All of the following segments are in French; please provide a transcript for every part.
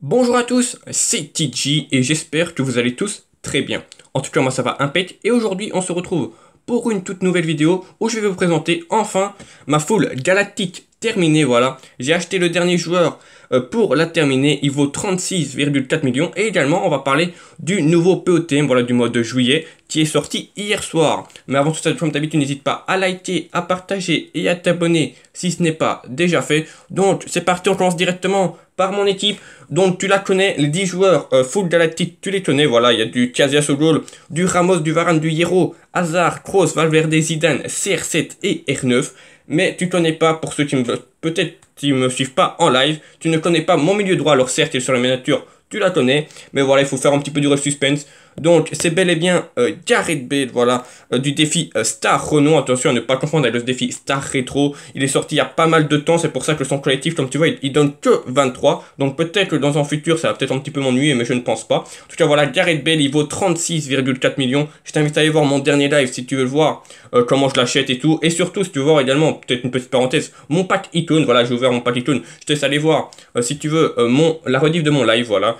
Bonjour à tous, c'est TG et j'espère que vous allez tous très bien. En tout cas moi ça va impec et aujourd'hui on se retrouve pour une toute nouvelle vidéo où je vais vous présenter enfin ma full galactique terminée, voilà. J'ai acheté le dernier joueur pour la terminer, il vaut 36,4 millions et également on va parler du nouveau POTM, voilà, du mois de juillet qui est sorti hier soir. Mais avant tout ça, comme d'habitude, n'hésite pas à liker, à partager et à t'abonner si ce n'est pas déjà fait. Donc c'est parti, on commence directement par mon équipe. Donc tu la connais, les 10 joueurs full galactique, tu les connais, voilà, il y a du Casillas au goal, du Ramos, du Varane, du Hierro, Hazard, Kroos, Valverde, Zidane, CR7 et R9. Mais tu connais pas, pour ceux qui peut-être qui me suivent pas en live, tu ne connais pas mon milieu droit, alors certes il est sur la miniature, tu la connais, mais voilà, il faut faire un petit peu du suspense. Donc c'est bel et bien Gareth Bale, voilà, du défi Star Renault. Attention à ne pas confondre avec le défi Star Retro. Il est sorti il y a pas mal de temps, c'est pour ça que son collectif, comme tu vois, il donne que 23. Donc peut-être que dans un futur, ça va peut-être un petit peu m'ennuyer, mais je ne pense pas. En tout cas, voilà, Gareth Bale, il vaut 36,4 millions. Je t'invite à aller voir mon dernier live si tu veux voir comment je l'achète et tout. Et surtout, si tu veux voir également, peut-être une petite parenthèse, mon pack Icon, voilà, j'ai ouvert mon pack Icon. Je te laisse aller voir, si tu veux, la rediff de mon live, voilà.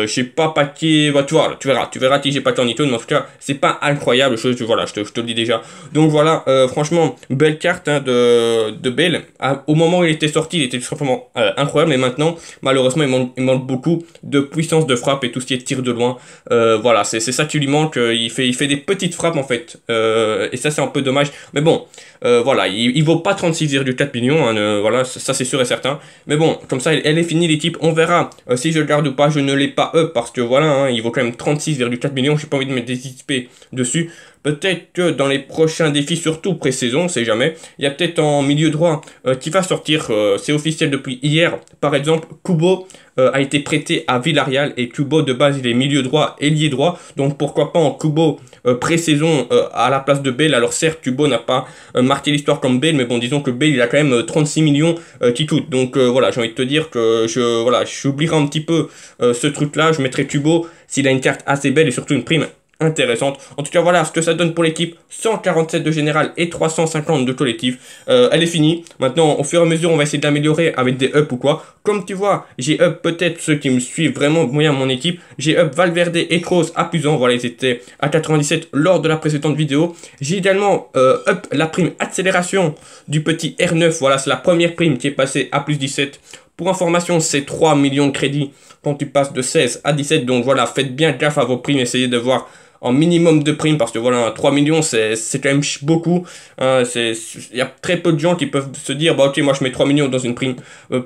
J'ai pas packé, bah, tu vois, tu verras si j'ai pas en Icon, mais en tout cas, c'est pas incroyable, voilà, je te le dis déjà. Donc voilà, franchement, belle carte hein, de Bale. Au moment où il était sorti, il était tout simplement incroyable, mais maintenant, malheureusement, il manque beaucoup de puissance de frappe et tout ce qui est tir de loin. Voilà, c'est ça qui lui manque. Il fait des petites frappes en fait, et ça c'est un peu dommage. Mais bon, voilà, il vaut pas 36,4 millions, hein, voilà, ça c'est sûr et certain. Mais bon, comme ça, elle est finie l'équipe. On verra si je le garde ou pas. Je ne l'ai pas parce que voilà, hein, il vaut quand même 36,4 millions. J'ai pas envie de mettre des XP dessus. Peut-être que dans les prochains défis, surtout pré-saison, on sait jamais, il y a peut-être en milieu droit qui va sortir, c'est officiel depuis hier. Par exemple, Kubo a été prêté à Villarreal et Kubo de base il est milieu droit, ailier droit. Donc pourquoi pas en Kubo pré-saison à la place de Bale. Alors certes, Kubo n'a pas marqué l'histoire comme Bale, mais bon, disons que Bale il a quand même 36 millions qui coûtent. Donc voilà, j'ai envie de te dire que j'oublierai un petit peu ce truc-là. Je mettrai Kubo s'il a une carte assez belle et surtout une prime intéressante. En tout cas, voilà ce que ça donne pour l'équipe. 147 de général et 350 de collectif. Elle est finie. Maintenant, au fur et à mesure, on va essayer de l'améliorer avec des ups ou quoi. Comme tu vois, j'ai up peut-être ceux qui me suivent vraiment moyen mon équipe. J'ai up Valverde et Kroos à plus 1. Voilà, ils étaient à 97 lors de la précédente vidéo. J'ai également up la prime accélération du petit R9. Voilà, c'est la première prime qui est passée à plus 17. Pour information, c'est 3 millions de crédits quand tu passes de 16 à 17. Donc voilà, faites bien gaffe à vos primes. Essayez de voir en minimum de primes parce que voilà, 3 millions c'est quand même beaucoup. Il y a très peu de gens qui peuvent se dire bah ok, moi je mets 3 millions dans une prime.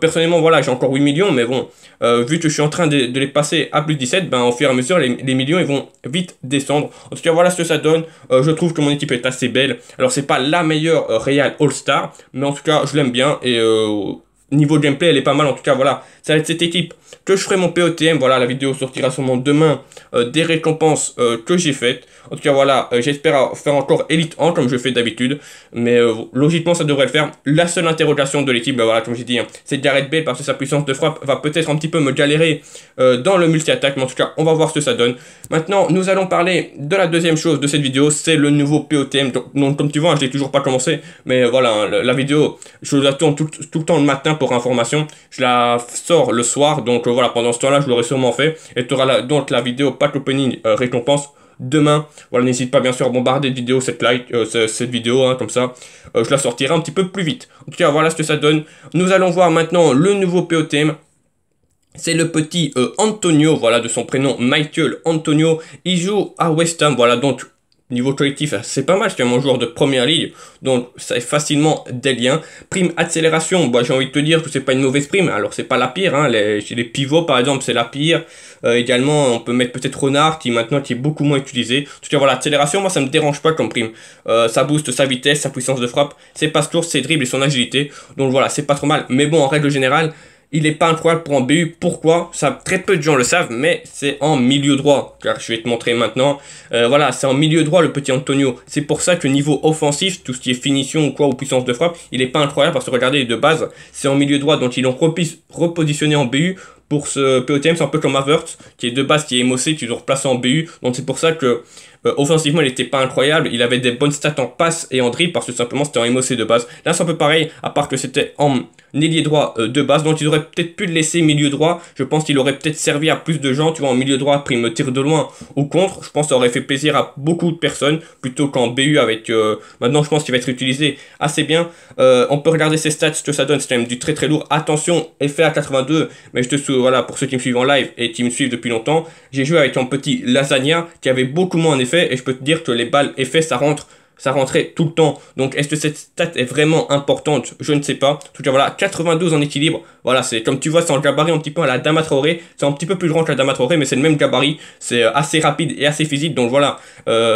Personnellement, voilà, j'ai encore 8 millions, mais bon, vu que je suis en train de les passer à plus 17, ben au fur et à mesure les millions ils vont vite descendre. En tout cas, voilà ce que ça donne. Je trouve que mon équipe est assez belle. Alors c'est pas la meilleure Real All-Star, mais en tout cas je l'aime bien et niveau gameplay, elle est pas mal. En tout cas, voilà, ça va être cette équipe que je ferai mon POTM. Voilà, la vidéo sortira sûrement demain des récompenses que j'ai faites. En tout cas, voilà, j'espère faire encore Elite 1 comme je fais d'habitude. Mais logiquement, ça devrait le faire. La seule interrogation de l'équipe, voilà, comme j'ai dit, hein, c'est Gareth Bale parce que sa puissance de frappe va peut-être un petit peu me galérer dans le multi-attaque. Mais en tout cas, on va voir ce que ça donne. Maintenant, nous allons parler de la deuxième chose de cette vidéo. C'est le nouveau POTM. Donc, comme tu vois, je l'ai toujours pas commencé. Mais voilà, hein, la vidéo, je la tourne tout le temps le matin pour information. Je la sors le soir. Donc voilà, pendant ce temps-là, je l'aurai sûrement fait. Et tu auras donc la vidéo pack opening récompense demain. Voilà, n'hésite pas bien sûr à bombarder de vidéos cette vidéo, hein, comme ça, je la sortirai un petit peu plus vite. En tout cas, voilà ce que ça donne. Nous allons voir maintenant le nouveau POTM. C'est le petit Antonio, voilà, de son prénom Michael Antonio. Il joue à West Ham, voilà, donc niveau collectif, c'est pas mal, c'est un joueur de première ligue, donc ça est facilement des liens. Prime accélération, bah, j'ai envie de te dire que c'est pas une mauvaise prime, alors c'est pas la pire, hein. Chez les pivots par exemple, c'est la pire. Également, on peut mettre peut-être Renard qui est beaucoup moins utilisé. En tout cas, voilà, accélération, moi ça me dérange pas comme prime. Ça booste sa vitesse, sa puissance de frappe, ses passes courtes, ses dribbles et son agilité. Donc voilà, c'est pas trop mal, mais bon, en règle générale, il n'est pas incroyable pour un BU. Pourquoi? Ça, très peu de gens le savent, mais c'est en milieu droit. Car je vais te montrer maintenant. Voilà, c'est en milieu droit le petit Antonio. C'est pour ça que niveau offensif, tout ce qui est finition ou quoi, ou puissance de frappe, il n'est pas incroyable parce que regardez, de base, c'est en milieu droit, donc ils l'ont repositionné en BU pour ce POTM, c'est un peu comme Avert, qui est de base, qui est MOC, tu dois replacer en BU. Donc c'est pour ça que offensivement, il n'était pas incroyable. Il avait des bonnes stats en passe et en dribble parce que simplement c'était en MOC de base. Là, c'est un peu pareil, à part que c'était en ailier droit de base. Donc ils auraient peut-être pu le laisser milieu droit. Je pense qu'il aurait peut-être servi à plus de gens. Tu vois, en milieu droit, prime tir de loin ou contre. Je pense que ça aurait fait plaisir à beaucoup de personnes plutôt qu'en BU avec. Maintenant, je pense qu'il va être utilisé assez bien. On peut regarder ses stats, ce que ça donne. C'est quand même du très très lourd. Attention, effet à 82. Mais je te souviens, voilà, pour ceux qui me suivent en live et qui me suivent depuis longtemps, j'ai joué avec un petit Lasagna qui avait beaucoup moins d'effet. Et je peux te dire que les balles effet, ça rentrait tout le temps. Donc, est-ce que cette stat est vraiment importante? Je ne sais pas. En tout cas, voilà, 92 en équilibre. Voilà, c'est comme tu vois, c'est en gabarit un petit peu à la Adama Traoré. C'est un petit peu plus grand que la Adama Traoré, mais c'est le même gabarit. C'est assez rapide et assez physique. Donc voilà,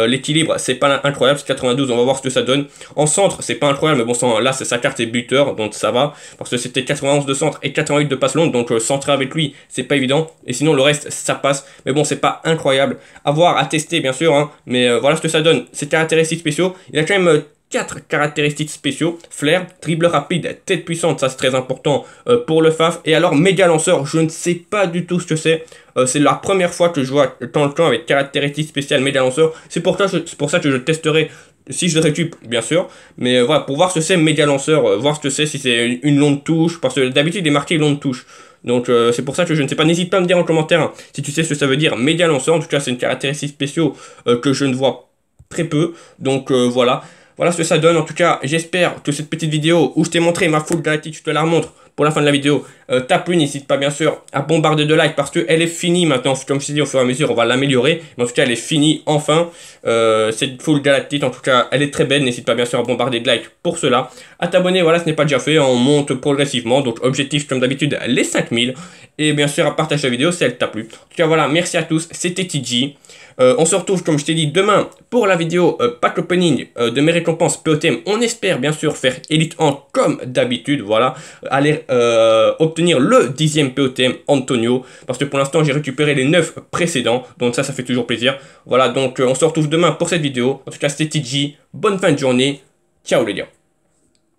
l'équilibre, c'est pas incroyable. C'est 92, on va voir ce que ça donne. En centre, c'est pas incroyable, mais bon, là, c'est sa carte et buteur, donc ça va. Parce que c'était 91 de centre et 88 de passe longue. Donc centrer avec lui, c'est pas évident. Et sinon, le reste, ça passe. Mais bon, c'est pas incroyable. À voir, à tester, bien sûr. Hein. Mais voilà ce que ça donne. Ces caractéristiques spéciaux. Il a quand même 4 caractéristiques spéciaux. Flair, dribble rapide, tête puissante, ça c'est très important pour le FAF. Et alors méga lanceur, je ne sais pas du tout ce que c'est. C'est la première fois que je vois tant le temps avec caractéristiques spéciales méga lanceur. C'est pour ça que je testerai si je le récupère, bien sûr. Mais voilà, pour voir ce que c'est méga lanceur, voir ce que c'est, si c'est une longue touche. Parce que d'habitude il est marqué longue touche. Donc c'est pour ça que je ne sais pas. N'hésite pas à me dire en commentaire hein, si tu sais ce que ça veut dire méga lanceur. En tout cas c'est une caractéristique spéciale que je ne vois très peu, donc voilà ce que ça donne. En tout cas, j'espère que cette petite vidéo où je t'ai montré ma full galactique, je te la remontre pour la fin de la vidéo, t'a plu. N'hésite pas bien sûr à bombarder de likes parce qu'elle est finie maintenant. Comme je t'ai dit, au fur et à mesure on va l'améliorer, mais en tout cas elle est finie enfin. Cette full galactique, en tout cas elle est très belle. N'hésite pas bien sûr à bombarder de likes pour cela, à t'abonner, voilà, ce n'est pas déjà fait, on monte progressivement, donc objectif comme d'habitude les 5000, et bien sûr à partager la vidéo si elle t'a plu. En tout cas voilà, merci à tous, c'était TG. On se retrouve, comme je t'ai dit, demain pour la vidéo pack opening de mes récompenses POTM. On espère bien sûr faire Elite 1 comme d'habitude, voilà, aller obtenir le 10e POTM Antonio, parce que pour l'instant j'ai récupéré les 9 précédents, donc ça fait toujours plaisir. Voilà, donc on se retrouve demain pour cette vidéo. En tout cas c'était TG, bonne fin de journée, ciao les gars.